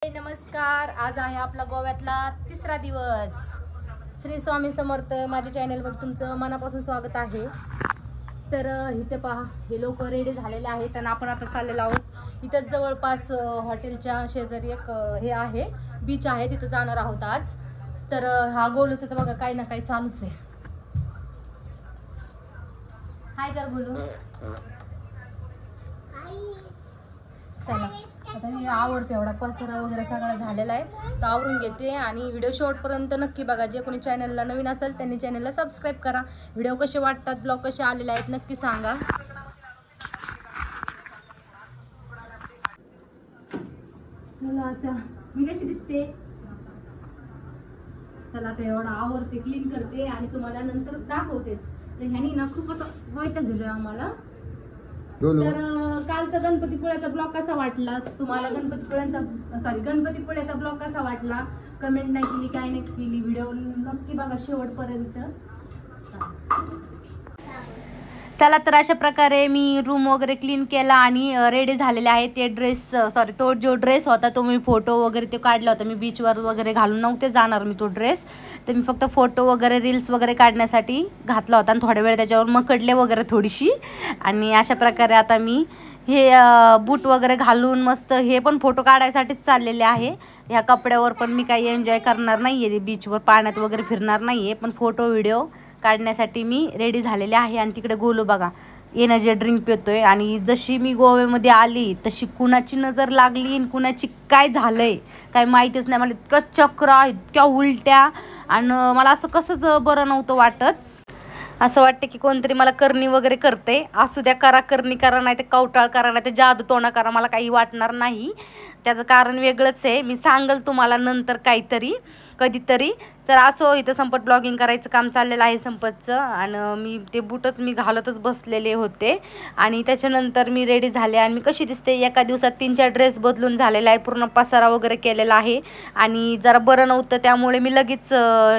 नमस्कार, आज आहे आपला गोव्यातला तिसरा दिवस. श्री स्वामी समर्थ. माझ्या चॅनलवर तुमचं मनापासून स्वागत आहे. तर इथे पहा, हे लोक रेडी झालेले आहेत आणि आपण आता चाललेलो आहोत. इथंच जवळपास हॉटेलच्या शेजारी एक हे आहे, बीच आहे, तिथं जाणार आहोत आज. तर हा गोलूच तर बघा काही ना काही चालूच आहे. हाय कर बोलू. चला आता मी आवडते, एवढा पसारा वगैरे सगळा झालेला आहे, तर आवरून घेते आणि व्हिडिओ शेवटपर्यंत नक्की बघा. जे कोणी चॅनलला नवीन असेल त्यांनी चॅनलला सबस्क्राईब करा. व्हिडिओ कसे वाटतात, ब्लॉग कसे आलेले आहेत नक्की सांगा. चला आता मी कशी दिसते. चला आता एवढा आवरते, क्लीन करते आणि तुम्हाला नंतर दाखवतेच. तर ह्यानी ना खूप असं वैताग दिलोय आम्हाला. तर कालचा गणपतीपुळ्याचा ब्लॉग कसा वाटला तुम्हाला, गणपतीपुळ्याचा ब्लॉग कसा वाटला, कमेंट नाही केली, काय नाही केली, व्हिडिओ नक्की बघा शेवटपर्यंत. चला तर अशा प्रकारे मी रूम वगैरे क्लीन केला आणि रेडी झालेले आहे. ते तो जो ड्रेस होता तो मी फोटो वगैरे ते काढला होता. मी बीचवर वगैरे घालून नव्हते जाणार मी तो ड्रेस, तर मी फक्त फोटो वगैरे रील्स वगैरे काढण्यासाठी घातला होता आणि थोड्या वेळ त्याच्यावर मकडले वगैरे थोडीशी. आणि अशा प्रकारे आता मी हे बूट वगैरे घालून मस्त हे पण फोटो काढायसाठीच चाललेले आहे. ह्या कपड्यावर पण मी काही एन्जॉय करणार नाही आहे, बीचवर पाण्यात वगैरे फिरणार नाही आहे, पण फोटो व्हिडिओ काढण्यासाठी मी रेडी झालेले आहे. आणि तिकडे गोलू बघा एनर्जी ड्रिंक पितोय. आणि जशी मी गोव्यामध्ये आली तशी कुणाची नजर लागली आणि कुणाची काय झालंय काय माहितीच नाही. मला इतक्या चक्रा, इतक्या उलट्या आणि मला असं कसंच बरं नव्हतं वाटत. असं वाटतं की कोणतरी मला करणी वगैरे करते. असू द्या, करा करणी करा, नाही ते कवटाळ करा, नाही ते जादू तोंडा करा, मला काही वाटणार नाही. त्याचं कारण वेगळंच आहे, मी सांगेल तुम्हाला नंतर काहीतरी कधीतरी. तर असो, इथं संपत ब्लॉगिंग करायचं काम चाललेलं आहे संपतचं. आणि मी ते बूटच मी घालतच बसलेले होते आणि त्याच्यानंतर मी रेडी झाले. आणि मी कशी दिसते, एका दिवसात 3-4 ड्रेस बदलून झालेला आहे, पूर्ण पसारा वगैरे केलेला आहे. आणि जरा बरं नव्हतं त्यामुळे मी लगेच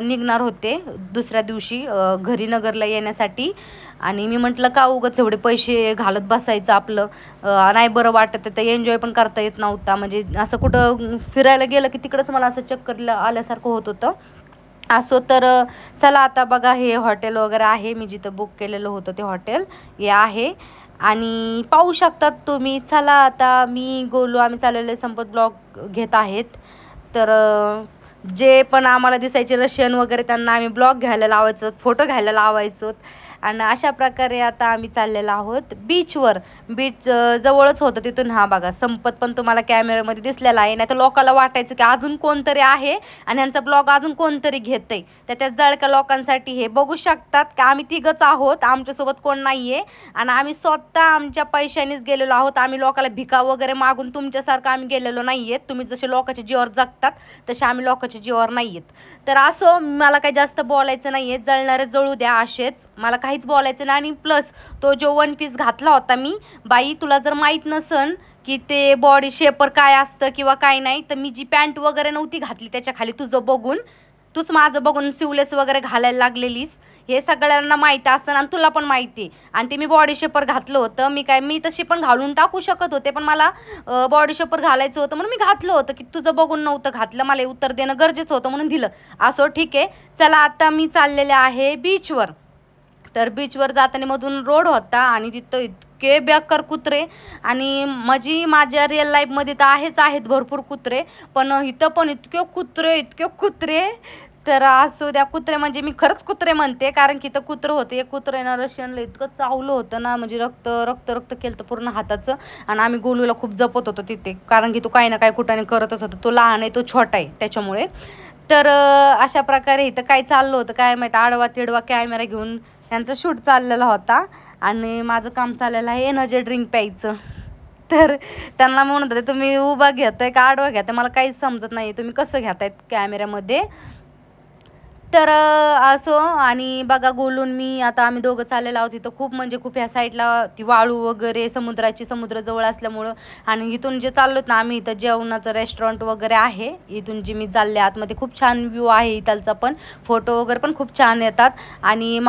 निघणार होते दुसऱ्या दिवशी घरी नगरला येण्यासाठी. आणि मी म्हटलं का उगाच एवढे पैसे घालत बसायचं, आपलं नाही बरं वाटत तर एन्जॉय पण करता येत नव्हता. म्हणजे असं कुठं फिरायला गेलं की तिकडंच मला असं चक्कर आल्यासारखं होत होतं. असो, तर चला आता बघा हे हॉटेल वगैरे आहे, मी जिथं बुक केलेलं होतं ते हॉटेल हे आहे आणि पाहू शकतात तुम्ही. चला आता मी गोलू आम्ही चाललेले संपत ब्लॉग घेत आहेत. तर जे पण आम्हाला दिसायचे रशियन वगैरे त्यांना आम्ही ब्लॉग घ्यायला लावायचो, फोटो घ्यायला लावायचो. आणि अशा प्रकारे आता आम्ही चाललेलो आहोत बीचवर. बीच जवळच होतं तिथून. हा बघा संपत पण तुम्हाला कॅमेऱ्यामध्ये दिसलेला आहे, नाही तर लोकांना वाटायचं की अजून कोणतरी आहे आणि यांचा ब्लॉग अजून कोणतरी घेतंय. त्यात जळक्या लोकांसाठी हे बघू शकतात की आम्ही तिघच आहोत, आमच्यासोबत कोण नाही आहे. आणि आम्ही स्वतः आमच्या पैशानेच गेलेलो आहोत. आम्ही लोकांना भिका वगैरे मागून तुमच्यासारखं आम्ही गेलेलो नाही आहेत. तुम्ही जसे लोकांच्या जीवावर जगतात तसे आम्ही लोकांच्या जीवावर नाही आहेत. तर असं मला काही जास्त बोलायचं नाही आहे, जळणारे जळू द्या असेच, मला काहीच बोलायचं नाही. आणि प्लस तो जो 1 पीस घातला होता मी, बाई तुला जर माहीत नसन की ते बॉडी शेपर काय असतं किंवा काय नाही, तर मी जी पॅन्ट वगैरे नव्हती घातली त्याच्या खाली तुझं बघून, तूच माझं बघून सिवलेस वगैरे घालायला लागलेलीस, हे सगळ्यांना माहिती असतं आणि तुला पण माहिती. आणि ते मी बॉडी शेपर घातलं होतं. मी तशी पण घालून टाकू शकत होते, पण मला बॉडी शेपर घालायचं होतं म्हणून मी घातलं होतं. की तुझं बघून नव्हतं घातलं, मला उत्तर देणं गरजेचं होतं म्हणून दिलं. असो ठीक आहे. चला आता मी चाललेले आहे बीचवर. तर बीचवर जाताना मधून रोड होता आणि तिथं इतके बेकार कुत्रे. आणि माझ्या रिअल लाईफमध्ये तर आहेत भरपूर कुत्रे, पण इथं पण इतके कुत्रे. तर असू द्या, कुत्रे म्हणजे मी खरंच कुत्रे म्हणते, कारण की इथं कुत्रं होतं. एक कुत्रं आहे ना रशियनला इतकं चावलं होतं ना, म्हणजे रक्त केलं तर पूर्ण हाताचं. आणि आम्ही गोलूला खूप जपत होतो तिथे, कारण की तो काही ना काही कुठाने करतच होता. तो लहान आहे, तो छोटा आहे त्याच्यामुळे. तर अशा प्रकारे इथं काय चाललं होतं काय माहिती, आडवा तिडवा कॅमेरा घेऊन त्यांचा शूट चाललेला होता आणि माझं काम चाललेलं आहे एनर्जी ड्रिंक प्यायचं. तर त्यांना म्हणत होते तुम्ही उभा घेताय का आडवा घेताय, मला काहीच समजत नाही तुम्ही कसं घेतायत कॅमेऱ्यामध्ये. तर असो. आणि बघा गोलून मी आता आम्ही दोघं चाललेलो आहोत. इथं खूप म्हणजे खूप ह्या साईडला ती वाळू वगैरे समुद्र जवळ असल्यामुळं, आणि इथून जे चाललोत ना आम्ही, इथं जेवणाचं रेस्टॉरंट वगैरे आहे. इथून जी मी चालले आतमध्ये खूप छान व्ह्यू आहे इथलचा, पण फोटो वगैरे पण खूप छान येतात. आणि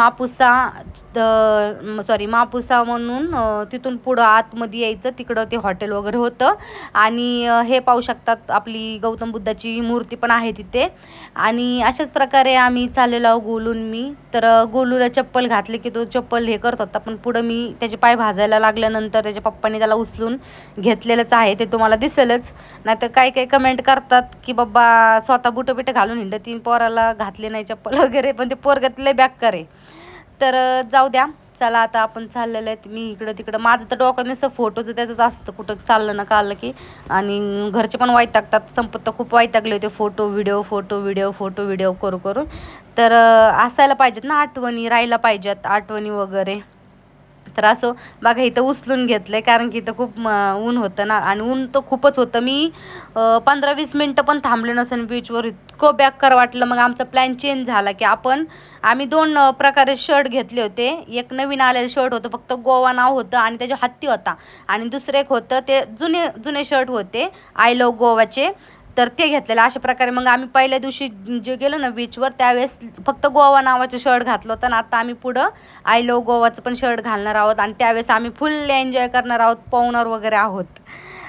मापुसा म्हणून तिथून पुढं आतमध्ये यायचं, तिकडं ते हॉटेल वगैरे होतं. आणि हे पाहू शकतात आपली गौतम बुद्धाची मूर्ती पण आहे तिथे. आणि अशाच प्रकारे आम्ही चाललेलो आहो गोलून मी. तर गोलूला चप्पल घातली की तो चप्पल हे करत होता, पण पुढं मी त्याचे पाय भाजायला लागल्यानंतर त्याच्या पप्पांनी त्याला उचलून घेतलेलंच आहे, ते तुम्हाला दिसेलच. नाहीतर काही कमेंट करतात की बाबा स्वतः बुटं बिटं घालून हिंडत, 3 पोराला घातले नाही चप्पल वगैरे, पण ते पोरगं लय बेकार आहे. तर जाऊ द्या. चला आता आपण चाललेलं आहे. मी इकडं तिकडं, माझं तर डोकं नुसतं फोटोचं त्याचंच असतं, कुठं चाललं ना काढलं की. आणि घरचे पण वैतागतात, संपत तर खूप वैतागले होते फोटो व्हिडिओ करू करू. तर असायला पाहिजेत ना आठवणी, राहायला पाहिजेत आठवणी वगैरे. तर असं बघा इथं उचलून घेतलंय, कारण की इथं खूप ऊन होतं ना, आणि ऊन तर खूपच होतं. मी 15-20 मिनटं पण थांबले नसेल बीचवर, इतकं बेकार वाटलं. मग आमचा प्लॅन चेंज झाला की आम्ही 2 प्रकारे शर्ट घेतले होते. एक नवीन आलेलं शर्ट होतं, फक्त गोवा नाव होतं आणि त्याच्या हत्ती होता. आणि दुसरं एक होतं, ते जुने शर्ट होते आय लव्ह गोवाचे, तर ते घेतलेलं. अशा प्रकारे मग आम्ही पहिल्या दिवशी जे गेलो ना बीचवर, त्यावेळेस फक्त गोवा नावाचं शर्ट घातलं होतं. आणि आता आम्ही पुढं आय लव्ह गोवाचं पण शर्ट घालणार आहोत, आणि त्यावेळेस आम्ही फुल एन्जॉय करणार आहोत, पाहुणार वगैरे आहोत.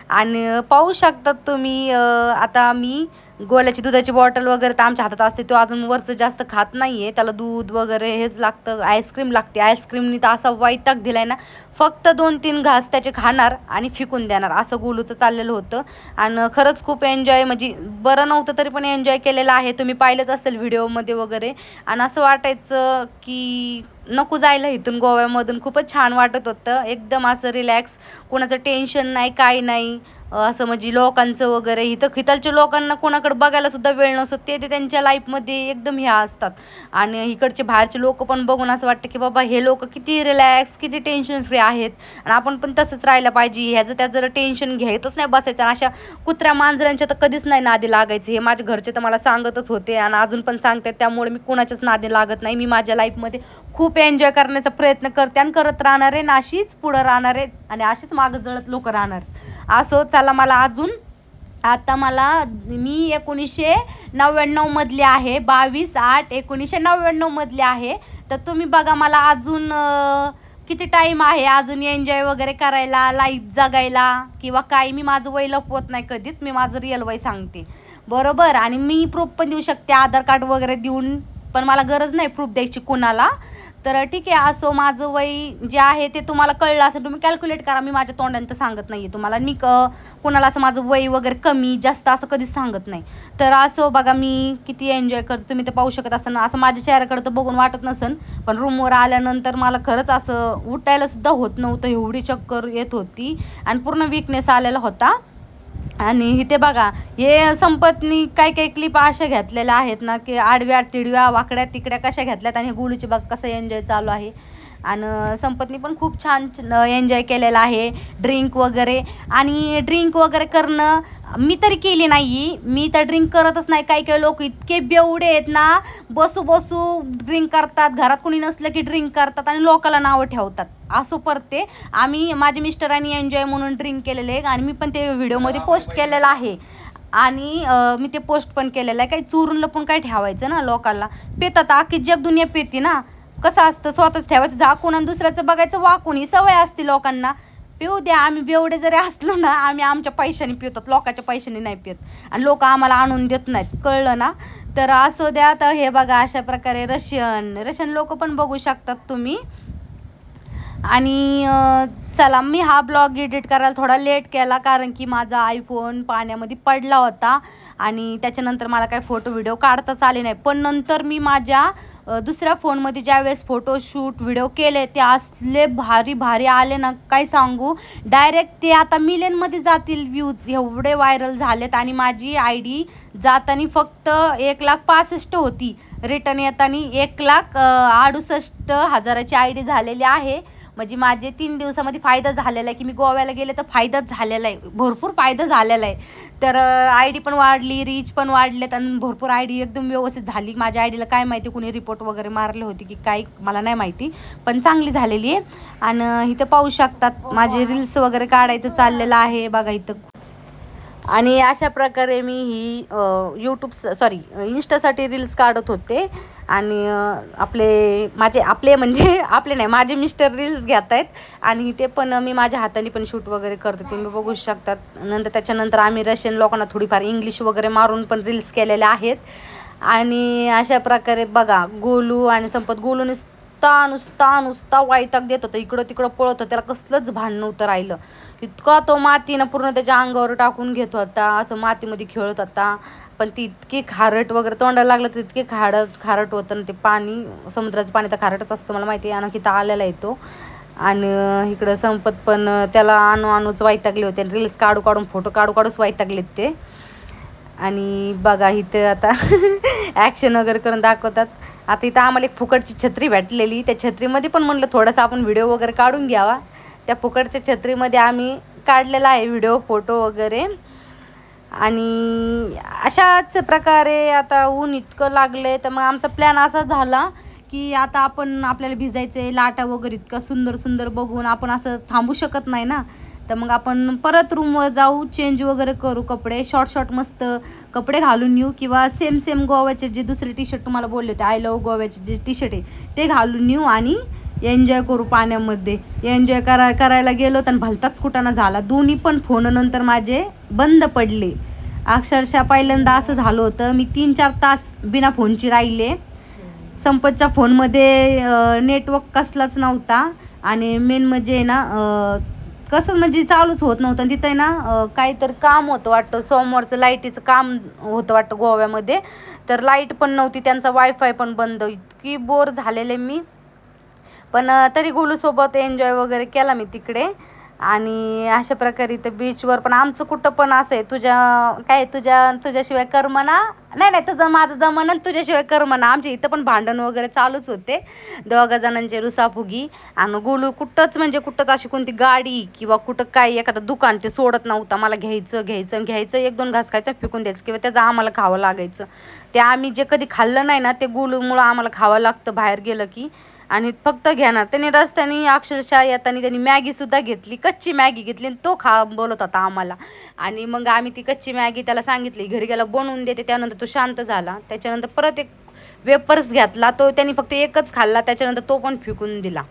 आणि पाहू शकतात तुम्ही. आता मी गोल्याची दुधाची बॉटल वगैरे तर आमच्या हातात असते, तो अजून वरचं जास्त खात नाही आहे, त्याला दूध वगैरे हेच लागतं. आईस्क्रीम लागते, आईस्क्रीमनी तर असा वैताग दिलाय ना, फक्त 2-3 घास त्याचे खाणार आणि फेकून देणार, असं गोलूचं चाललेलं होतं. आणि खरंच खूप एन्जॉय, म्हणजे बरं नव्हतं तरी पण एन्जॉय केलेलं आहे. तुम्ही पाहिलंच असेल व्हिडिओमध्ये वगैरे. आणि असं वाटायचं की नको जायला इथून गोव्यामधून, खूपच छान वाटत होतं, एकदम असं रिलॅक्स, कोणाचं टेन्शन नाही, काय नाही. असं म्हणजे लोकांचं वगैरे, इथलच्या लोकांना कोणाकडे बघायला सुद्धा वेळ नसतो, ते त्यांच्या लाईफमध्ये एकदम ह्या असतात. आणि इकडचे बाहेरचे लोक पण बघून असं वाटतं की बाबा हे लोक किती रिलॅक्स, किती टेन्शन फ्री आहेत, आणि आपण पण तसंच राहायला पाहिजे. ह्याचं त्याचं टेन्शन घ्यायचंच नाही बसायचं. अशा कुत्र्या मांजरांच्या तर कधीच नाही नादी लागायचं, हे माझे घरचे तर मला सांगतच होते आणि अजून पण सांगतात. त्यामुळे मी कुणाच्याच नादी लागत नाही. मी माझ्या लाईफमध्ये खूप एन्जॉय करण्याचा प्रयत्न करते आणि करत राहणार आहे, आणि अशीच पुढं राहणार आहे, आणि अशीच मागं जळत लोक राहणार. असो, चला. मी 1999 मधली आहे, 22/8/1999 मधली आहे. तर तुम्ही बघा, मला अजून किती टाईम आहे अजून एन्जॉय वगैरे करायला, लाईफ जगायला, किंवा काय. मी माझं वय लपवत नाही कधीच, मी माझं रिअल वय सांगते, बरोबर. आणि मी प्रूफ पण देऊ शकते, आधार कार्ड वगैरे देऊन, पण मला गरज नाही प्रूफ द्यायची कुणाला. तर ठीक आहे. असो, माझं वय जे आहे ते तुम्हाला कळलं असेल, तुम्ही कॅल्क्युलेट करा. मी माझ्या तोंडाने तर सांगत नाही आहे तुम्हाला, कुणाला असं माझं वय वगैरे कमी जास्त असं कधीच सांगत नाही. तर असो बघा, मी किती एन्जॉय करते, तुम्ही तर पाहू शकत असाल. असं माझ्या चेहऱ्याकडे तर बघून वाटत नसेल, पण रूमवर आल्यानंतर मला खरंच असं उठायला सुद्धा होत नव्हतं, एवढी चक्कर येत होती आणि पूर्ण वीकनेस आलेला होता. आणि इथे बघा, हे संपतनी काही क्लिप अशा घेतलेल्या आहेत ना, की आडव्या तिडव्या वाकड्या तिकड्या कशा घेतल्यात, आणि गुळूची बघ कसं एन्जॉय चालू आहे. आणि संपतनी पण खूप छान एन्जॉय केलेला आहे, ड्रिंक वगैरे. आणि ड्रिंक वगैरे करणं मी तरी केली नाही, मी तर ड्रिंक करतच नाही. काही लोक इतके बेवडे आहेत ना, बसू ड्रिंक करतात, घरात कोणी नसलं की ड्रिंक करतात आणि लोकांना नावं ठेवतात. असो परते माझे मिस्टरांनी एन्जॉय म्हणून ड्रिंक केलेलं आहे, आणि मी पण ते व्हिडिओमध्ये पोस्ट केलेलं आहे. आणि मी ते पोस्ट पण केलेलं आहे. काही चोरून लपून काय ठेवायचं ना, लोकांना पितात, अख्खी जग दुनिया पिती ना. कसं असतं, स्वतःच ठेवायचं झाकून आणि दुसऱ्याचं बघायचं वाकून, ही सवय असते लोकांना. पिऊ द्या, आम्ही बेवडे जरी असलो ना, आम्ही आमच्या पैशाने पितात, लोकांच्या पैशाने नाही पित, आणि लोक आम्हाला आणून देत नाहीत, कळलं ना. तर असो द्या. तर हे बघा, अशा प्रकारे रशियन लोक पण बघू शकतात तुम्ही. आणि चला, मी हा ब्लॉग एडिट करायला थोडा लेट केला, कारण की माझा आयफोन पाण्यामध्ये पडला होता, आणि त्याच्यानंतर मला काही फोटो व्हिडिओ काढताच आले नाही. पण नंतर मी माझ्या दुसऱ्या फोनमध्ये ज्यावेळेस फोटोशूट व्हिडिओ केले, ते असले भारी आले ना, काय सांगू. डायरेक्ट ते आता मिलियनमध्ये जातील व्ह्यूज, एवढे व्हायरल झालेत. आणि माझी ID जाताना फक्त 1,65,000 होती, रिटर्न येताना 1,68,000ची ID झालेली आहे. म्हणजे माझे 3 दिवसामध्ये फायदा झालेला आहे, की मी गोव्याला गेले तर फायदाच झालेला आहे, भरपूर फायदा झालेला आहे. तर ID पण वाढली, रीच पण वाढलेत आणि भरपूर ID एकदम व्यवस्थित झाली. माझ्या IDला काय माहिती कुणी रिपोर्ट वगैरे मारले होते की काय मला नाही माहिती, पण चांगली झालेली आहे. आणि इथं पाहू शकतात माझे रील्स वगैरे काढायचं चाललेलं आहे बघा इथं. आणि अशा प्रकारे मी ही इंस्टासाठी रील्स काढत होते. आणि आपले म्हणजे आपले नाही, माझे मिस्टर रील्स घेत आहेत आणि ते पण मी माझ्या हाताने पण शूट वगैरे करते, तुम्ही बघू शकतात. त्याच्यानंतर आम्ही रशियन लोकांना थोडीफार इंग्लिश वगैरे मारून पण रील्स केलेले आहेत. आणि अशा प्रकारे बघा गोलू आणि संपत, गोलू नुसता वैताग देत होता, इकडं तिकडं पळत होतं, त्याला कसलंच भान नव्हतं राहिलं. इतका तो मातीनं पूर्ण त्याच्या अंगावर टाकून घेत होता, असं मातीमध्ये खेळत होता. पण ती इतकी खारट वगैरे तोंडाला लागलं तर इतके खारट होतं ना ते पाणी, समुद्राचं पाणी तर खारटच असतं मला माहिती आहे. आणि तिथं आलेला येतो. आणि इकडं संपत पण त्याला आणूच वैतागले होते, रील्स काढून फोटो काढूच वैतागलेत ते. आणि बघा इथं आता ॲक्शन वगैरे करून दाखवतात. आता इथं आम्हाला एक फुकटची छत्री भेटलेली, त्या छत्रीमध्ये पण म्हणलं थोडंसं आपण व्हिडिओ वगैरे काढून घ्यावा. त्या फुकटच्या छत्रीमध्ये आम्ही काढलेला आहे व्हिडिओ फोटो वगैरे. आणि अशाच प्रकारे आता ऊन इतकं लागलं तर मग आमचा प्लॅन असा झाला की आता आपल्याला भिजायचं आहे, लाटा वगैरे इतकं सुंदर बघून आपण असं थांबू शकत नाही ना. तर मग आपण परत रूमवर जाऊ, चेंज वगैरे करू, कपडे शॉर्ट मस्त कपडे घालून येऊ, किंवा सेम गोव्याचे जे दुसरे टी शर्ट तुम्हाला बोलले होते, आय लव्ह गोव्याचे जे टी शर्ट आहे ते घालून येऊ आणि एन्जॉय करू पाण्यामध्ये. एन्जॉय करायला गेलो तर भलताच कुटाणा झाला. दोन्ही पण फोन नंतर माझे बंद पडले. अक्षरशः पहिल्यांदा असं झालं होतं, मी 3-4 तास बिना फोनची राहिले. संपतच्या फोनमध्ये नेटवर्क कसलाच नव्हता आणि मेन म्हणजे ना कसं म्हणजे चालूच होत नव्हतं. तिथं ना काहीतरी काम होतं वाटतं, सोमवारचं लाईटीचं काम होतं वाटतं गोव्यामध्ये, तर लाईट पण नव्हती, त्यांचा वायफाय पण बंद. इतकी बोर झालेले मी, पण तरी गोलूसोबत एन्जॉय वगैरे केला मी तिकडे. आणि अशा प्रकारे इथं बीचवर पण आमचं कुठं पण असं आहे, तुझ्याशिवाय करमना, नाही तुझं माझं जमना, तुझ्याशिवाय करमना. आमच्या इथं पण भांडण वगैरे चालूच होते, दोघा जणांचे रुसाफुगी. आणि गोलू कुठंच अशी कोणती गाडी किंवा कुठं काय एखादं दुकान ते सोडत नव्हता. मला घ्यायचं 1-2 घास खायचं, फेकून द्यायचं किंवा त्याचं आम्हाला खावं लागायचं. ते आम्ही जे कधी खाल्लं नाही ना ते गोलूमुळं आम्हाला खावं लागतं बाहेर गेलं की. आणि फक्त घेणार त्यांनी रस्त्याने, अक्षरशः येताना त्यांनी मॅगीसुद्धा घेतली, कच्ची मॅगी घेतली आणि तो बोलत होता आम्हाला. आणि मग आम्ही ती कच्ची मॅगी त्याला सांगितली घरी गेला बनवून देते, त्यानंतर तो शांत झाला. त्याच्यानंतर परत एक वेपर्स घेतला, तो त्यांनी फक्त एकच खाल्ला, त्याच्यानंतर तो पण फेकून दिला.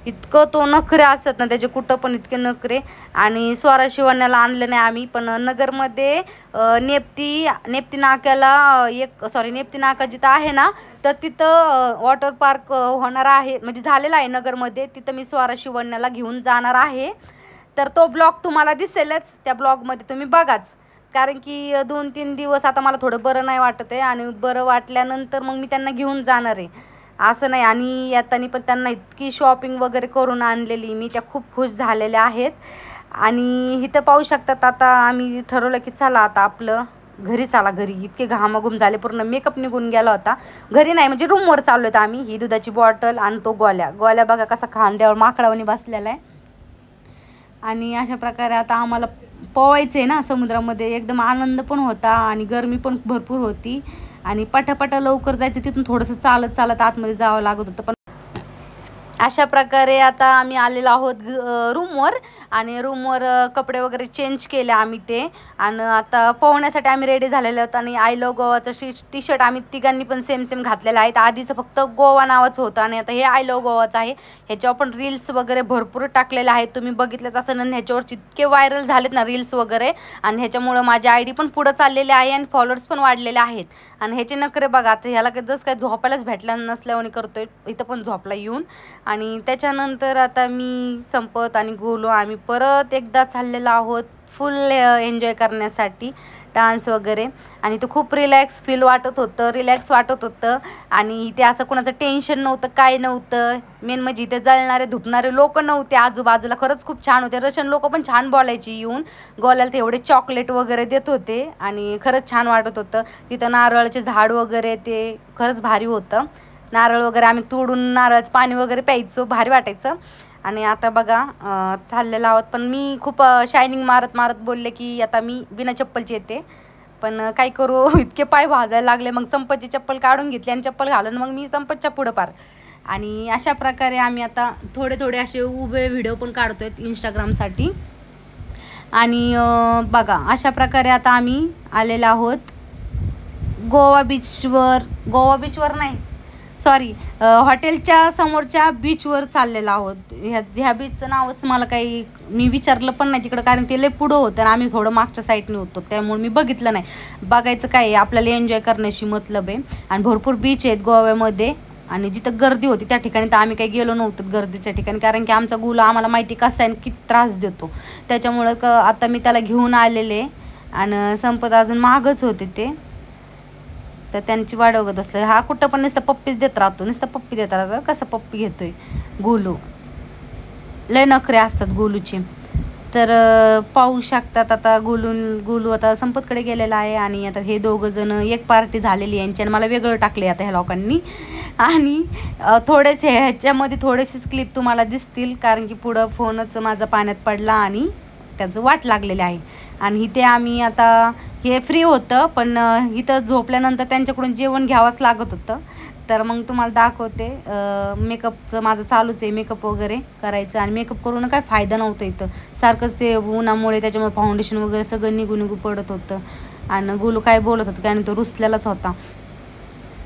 इतकं तो नखरे असतात ना त्याचे, कुठं पण इतके नखरे. आणि स्वरा शिवण्याला आणलं नाही आम्ही, पण नगरमध्ये नेप्ती नाक्याला नेप्ती नाका जिथं आहे ना, तर तिथं वॉटर पार्क होणार आहे, म्हणजे झालेला आहे नगरमध्ये. तिथं मी स्वरा शिवण्याला घेऊन जाणार आहे. तर तो ब्लॉग तुम्हाला दिसेलच, त्या ब्लॉगमध्ये तुम्ही बघाच. कारण की 2-3 दिवस आता मला थोडं बरं नाही वाटत आहे, आणि बरं वाटल्यानंतर मग मी त्यांना घेऊन जाणार आहे, असं नाही. आणि येताना पण त्यांना इतकी शॉपिंग वगैरे करून आणलेली मी, त्या खूप खुश झालेल्या आहेत. आणि इथं पाहू शकतात, आता आम्ही ठरवलं की चला आता आपलं घरी इतके घामाघूम झाले, पूर्ण मेकअप निघून गेला होता. घरी नाही म्हणजे रूमवर चाललो आहेत आम्ही. ही दुधाची बॉटल आणि तो गोल्या बघा कसा खांद्यावर माकडावानी बसलेला आहे. आणि अशा प्रकारे आता आम्हाला पोवायचं आहे ना समुद्रामध्ये, एकदम आनंद पण होता आणि गरमी पण भरपूर होती. आणि पटापटा लवकर जायचं, तिथून थोडंसं चालत आतमध्ये जावं लागत होतं. पण अशा प्रकारे आता आम्ही आलेलो आहोत रूमवर. आणि रूमवर कपडे वगैरे चेंज केले आम्ही ते. आणि आता पोहण्यासाठी आम्ही रेडी झालेलो आहोत. आणि आय लव्ह गोवाचं टी शर्ट आम्ही तिघांनी पण सेम घातलेलं आहे. आधीचं फक्त गोवा नावाचं होतं आणि आता हे आय लव्ह गोवाचं आहे. ह्याच्यावर पण रील्स वगैरे भरपूर टाकलेले आहेत, तुम्ही बघितलंच असं ना. ह्याच्यावर इतके व्हायरल झालेत ना रील्स वगैरे, आणि ह्याच्यामुळं माझी ID पण पुढं चाललेले आहे आणि फॉलोअर्स पण वाढलेले आहेत. आणि ह्याचे नखरे बघा, आता ह्याला जसं काय झोपायलाच भेटलं नसल्याने करतोय, इथं पण झोपला येऊन. आणि त्याच्यानंतर आता मी संपत आणि गोलू आम्ही परत एकदा चाललेलो आहोत फुल एन्जॉय करण्यासाठी, डान्स वगैरे. आणि ते खूप रिलॅक्स वाटत होतं. आणि इथे असं कोणाचं टेन्शन नव्हतं, काय नव्हतं. मेन म्हणजे इथे जळणारे धुपणारे लोक नव्हते आजूबाजूला, खरंच खूप छान होते. रशियन लोक पण छान बोलायची येऊन, गोल्याला ते एवढे चॉकलेट वगैरे देत होते आणि खरंच छान वाटत होतं. तिथं नारळाचे झाड वगैरे ते खरंच भारी होतं. नारळ वगैरे आम्ही तोडून नारळाचं पाणी वगैरे प्यायचो, भारी वाटायचं. आणि आता बघा चाललेलो आहोत. पण मी खूप शायनिंग मारत मारत बोलले की आता मी बिना चप्पलची येते. पण काय करू इतके पाय भाजायला लागले. मग संपतची चप्पल काढून घेतली आणि चप्पल घालून मग मी संपतच्या पुढं पार. आणि अशा प्रकारे आम्ही आता थोडे थोडे असे उभे व्हिडिओ पण काढतो आहेत इंस्टाग्रामसाठी. आणि बघा अशा प्रकारे आता आम्ही आलेलो आहोत गोवा बीचवर नाही सॉरी हॉटेलच्या समोरच्या बीचवर चाललेलो आहोत. ह्या बीचचं नावच मला काही मी विचारलं पण नाही तिकडं, कारण ते लय पुढं होतं आणि आम्ही थोडं मागच्या साईडने होतो त्यामुळे मी बघितलं नाही. बघायचं काय आहे, आपल्याला एन्जॉय करण्याशी मतलब आहे. आणि भरपूर बीच आहेत गोव्यामध्ये आणि जिथं गर्दी होती त्या ठिकाणी तर आम्ही काही गेलो नव्हतो गर्दीच्या ठिकाणी, कारण की आमचा गुला आम्हाला माहिती कसा आहे किती त्रास देतो. त्याच्यामुळं आता मी त्याला घेऊन आलेले आणि संपत अजून मागच होते ते, तर त्यांची वाट बघत असलं. हा कुठं पण नुसतं पप्पीच देत राहतो, नुसतं पप्पी देत राहतो. कसं पप्पी घेतोय गोलू, लय नखरे असतात गोलूचे. तर पाहू शकतात आता गोलू आता संपतकडे गेलेला आहे. आणि आता हे दोघं जण एक पार्टी झालेली यांची आणि मला वेगळं टाकले आता ह्या लोकांनी. आणि थोडेसे ह्याच्यामध्ये थोडेसेच क्लिप तुम्हाला दिसतील, कारण की पुढं फोनच माझा पाण्यात पडला आणि त्याचं वाट लागलेलं आहे. आणि इथे आम्ही आता हे फ्री होतं पण इथं झोपल्यानंतर त्यांच्याकडून जेवण घ्यावंच लागत होतं. तर मग तुम्हाला दाखवते. मेकअपचं माझं चालूच आहे, मेकअप वगैरे करायचं. आणि मेकअप करून काय फायदा नव्हता इथं, सारखंच ते उन्हामुळे त्याच्यामुळे फाउंडेशन वगैरे सगळं निघू पडत होतं. आणि गोलू काय बोलत होतं काय नाही, तो रुसलेलाच होता.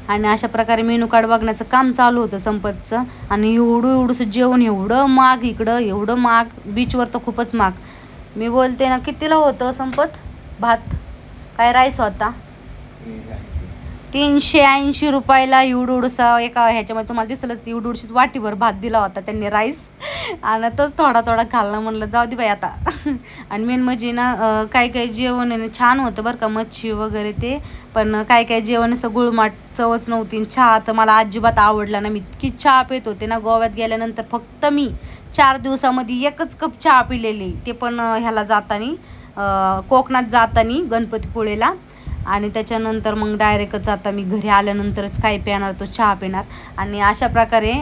आणि अशा प्रकारे मेनू कार्ड बघण्याचं काम चालू होतं संपतचं. आणि एवढंसं जेवण, एवढं महाग इकडं, एवढं महाग. बीचवर तर खूपच महाग. मी बोलते ना कितीला होतं संपत भात, काय राईस होता 380 रुपयाला. एवढूसा एका ह्याच्यामध्ये तुम्हाला दिसलंच, ती एवढीशीच वाटीभर भात दिला होता त्यांनी राईस. आणि तोच थोडा घालणं म्हणलं जाऊ दे बाई आता. आणि मेन म्हणजे ना काही जेवण आहे छान होतं बरं का, मच्छी वगैरे ते. पण काही जेवण असं गुळमाट चवच नव्हती. चहा तर मला अजिबात आवडला ना. मी इतकी चहा पित होते ना गोव्यात गेल्यानंतर. फक्त मी 4 दिवसामध्ये एकच कप चहा पिलेली, ते पण ह्याला जाताना कोकणात जाताना गणपतीपुळेला. आणि त्याच्यानंतर मग डायरेक्टच आता मी घरी आल्यानंतरच काय पिणार, तो चहा पिणार. आणि अशा प्रकारे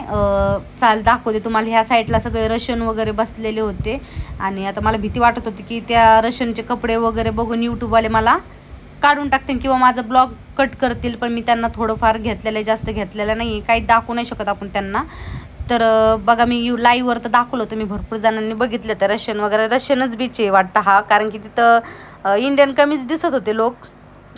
दाखवते तुम्हाला. ह्या साईडला सगळे रशियन वगैरे बसलेले होते. आणि आता मला भीती वाटत होती की त्या रशियनचे कपडे वगैरे बघून यूट्यूबवाले मला काढून टाकतील किंवा माझं ब्लॉग कट करतील. पण मी त्यांना थोडंफार घेतलेलं आहे, जास्त घेतलेलं नाही, काही दाखवू नाही शकत आपण त्यांना. तर बघा मी लाईव्हवर तर दाखवलं होतं, मी भरपूर जणांनी बघितलं तर रशियन वगैरे. रशियनच बीच आहे वाटतं हा, कारण की तिथं इंडियन कमीच दिसत होते लोक.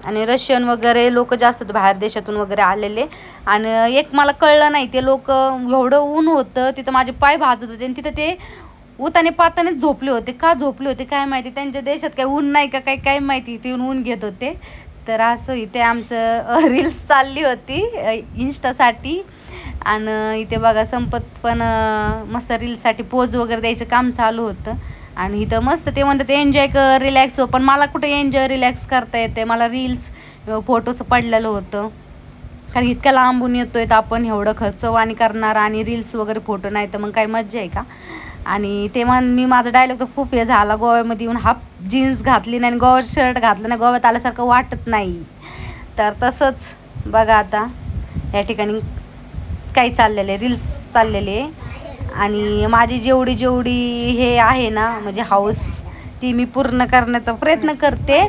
आणि रशियन वगैरे लोक जास्त होते बाहेर देशातून वगैरे आलेले. आणि एक मला कळलं नाही, ते लोक एवढं ऊन होतं तिथं, माझे पाय भाजत होते. आणि तिथं ते उताने पातानेच झोपले होते. का झोपले होते काय माहिती, त्यांच्या देशात काही ऊन नाही का काय माहिती, ते ऊन घेत होते. तर असं इथे आमचं रील्स चालली होती इंस्टासाठी. आणि इथे बघा संपत पण मस्त रील्ससाठी पोज वगैरे द्यायचं काम चालू होतं. आणि इथं मस्त ते म्हणतात एन्जॉय कर, रिलॅक्स हो. पण मला कुठे एन्जॉय रिलॅक्स करता येते, मला रील्स फोटोचं पडलेलं होतं. कारण इतक्या लांबून येतो आहे तर आपण एवढं खर्चवाणी करणार आणि रील्स वगैरे फोटो नाही तर मग काय मज्जा आहे का. आणि ते मी माझा डायलॉग तर खूप हे झाला, गोव्यामध्ये येऊन हाफ जीन्स घातली नाही आणि गोव्यात शर्ट घातलं नाही, गोव्यात आल्यासारखं वाटत नाही. तर तसंच बघा आता या ठिकाणी काही चाललेलं आहे, रील्स चाललेले आहे. आणि माझी जेवढी हे आहे ना म्हणजे हाऊस, ती मी पूर्ण करण्याचा प्रयत्न करते.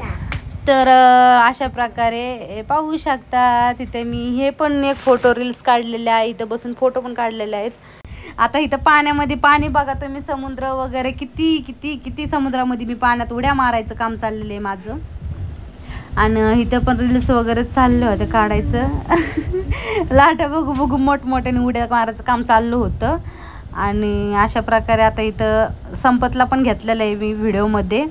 तर अशा प्रकारे पाहू शकता. तिथे मी हे पण एक फोटो रील्स काढलेले आहे, इथं बसून फोटो पण काढलेले आहेत. आता इथं पाण्यामध्ये पाणी बघा तुम्ही, समुद्र वगैरे किती किती किती समुद्रामध्ये मी पाण्यात उड्या मारायचं काम चाललेलं आहे माझं. आणि इथं पण रील्स वगैरे चालले होते काढायचं. लाटा बघू मोठमोठ्याने उड्या मारायचं काम चाललं होतं. आणि अशा प्रकारे आता इथं संपतला पण घेतलेलं आहे मी व्हिडिओमध्ये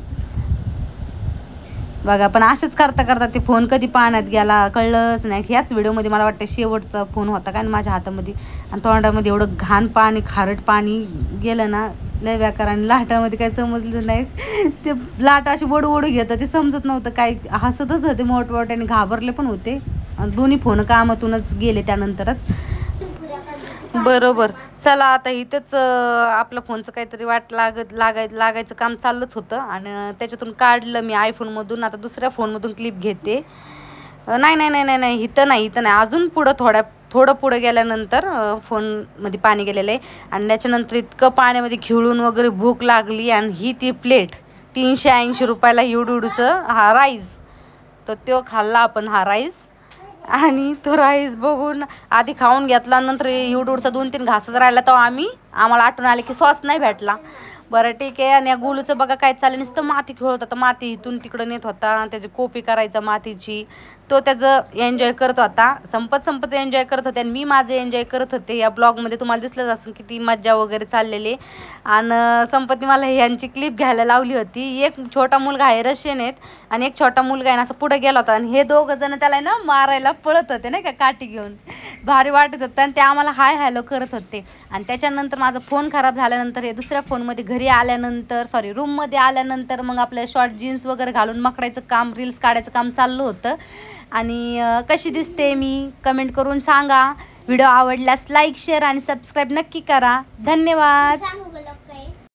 बघा. पण असेच करता ते फोन कधी पाण्यात गेला कळलंच नाही. ह्याच व्हिडिओमध्ये मला वाटतं शेवटचा फोन होता कारण माझ्या हातामध्ये. आणि तोंडामध्ये एवढं घाण पाणी, खारट पाणी गेलं ना, लय बेकार. आणि लाटामध्ये काही समजलं नाही, ते लाट अशी ओढू घेतं, ते समजत नव्हतं काय. हसतच होते मोठमोठ्याने, घाबरले पण होते. दोन्ही फोन कामातूनच गेले त्यानंतरच. बरोबर. चला आता इथंच आपलं फोनचं काहीतरी वाट लागायचं काम चाललंच होतं. आणि त्याच्यातून काढलं मी आयफोनमधून. आता दुसऱ्या फोनमधून क्लिप घेते. नाही इथं नाही, अजून पुढं थोडं पुढं गेल्यानंतर फोनमध्ये पाणी गेलेलं आहे. आणि त्याच्यानंतर इतकं पाण्यामध्ये खिळून वगैरे भूक लागली. आणि ही ती प्लेट 380 रुपयाला एवढूसं हा राईस. तर तो खाल्ला आपण हा राईस. आणि तो राईस बघून आधी खाऊन घेतला, नंतर एवढूसा 2-3 घासच राहिला. तर आम्हाला आठवण आले की सॉस नाही भेटला. बरं ठीक आहे. आणि या गोलूचं बघा काय चाललं, नुसतं माती खेळत होता. माती इथून तिकडं नेत होता, त्याची कोपी करायचा मातीची. तो त्याचं एन्जॉय करत होता, संपत एन्जॉय करत होते. आणि मी माझं एन्जॉय करत होते. या ब्लॉगमध्ये तुम्हाला दिसलंच असेल किती मज्जा वगैरे चाललेली. आणि संपतने मला यांची क्लिप घ्यायला लावली होती. एक छोटा मुलगा आहे, रशियन आहेत, आणि एक छोटा मुलगा आहे ना असं पुढे गेला होता. आणि हे दोघं जण त्याला ना मारायला पळत होते नाही का, काठी घेऊन. भारी वाटत होतं. आणि ते आम्हाला हाय हॅलो करत होते. आणि त्याच्यानंतर माझा फोन खराब झाल्यानंतर हे दुसऱ्या फोनमध्ये घरी आल्यानंतर रूममध्ये आल्यानंतर मग आपल्या शॉर्ट जीन्स वगैरे घालून मकडायचं काम, रील्स काढायचं काम चाललं होतं. आणि कशी दिसते मी कमेंट करून सांगा. व्हिडिओ आवडल्यास लाईक शेअर आणि सबस्क्राईब नक्की करा. धन्यवाद.